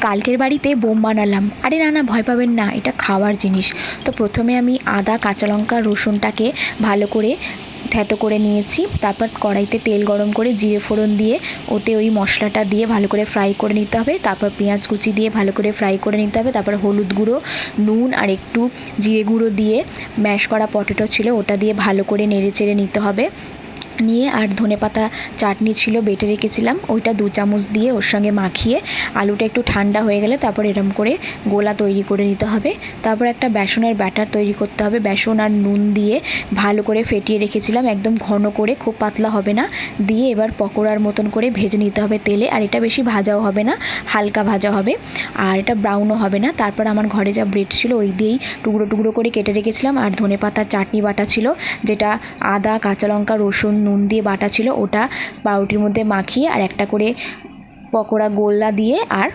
কালকের বাড়িতে বোম বানালাম। আরে না না, ভয় পাবেন না, এটা খাওয়ার জিনিস। তো প্রথমে আমি আদা, কাঁচা লঙ্কা, রসুনটাকে ভালো করে থেতো করে নিয়েছি। তারপর কড়াইতে তেল গরম করে জিরে ফোড়ন দিয়ে ওতে ওই মশলাটা দিয়ে ভালো করে ফ্রাই করে নিতে হবে। তারপর পেঁয়াজ কুচি দিয়ে ভালো করে ফ্রাই করে নিতে হবে। তারপর হলুদ গুঁড়ো, নুন আর একটু জিরে গুঁড়ো দিয়ে ম্যাশ করা পটেটো ছিল ওটা দিয়ে ভালো করে নেড়ে চেড়ে নিতে হবে। নিয়ে আর ধনেপাতা চাটনি ছিল বেটে রেখেছিলাম, ওইটা 2 চামচ দিয়ে ওর সঙ্গে মাখিয়ে আলুটা একটু ঠান্ডা হয়ে গেলে তারপর এরম করে গোলা তৈরি করে নিতে হবে। তারপর একটা বেসনের ব্যাটার তৈরি করতে হবে। বেসন আর নুন দিয়ে ভালো করে ফেটিয়ে রেখেছিলাম, একদম ঘন করে, খুব পাতলা হবে না। দিয়ে এবার পকোড়ার মতন করে ভেজে নিতে হবে তেলে। আর এটা বেশি ভাজাও হবে না, হালকা ভাজা হবে, আর এটা ব্রাউনও হবে না। তারপর আমার ঘরে যা ব্রেড ছিল ওই দিয়েই টুকরো টুকরো করে কেটে রেখেছিলাম। আর ধনেপাতার চাটনি বাটা ছিল, যেটা আদা, কাঁচা লঙ্কা, রসুন, নুন দিয়ে বাটা ছিল, ওটা পাউরুটির মধ্যে মাখিয়ে আর একটা করে পকোড়া গোল্লা দিয়ে আর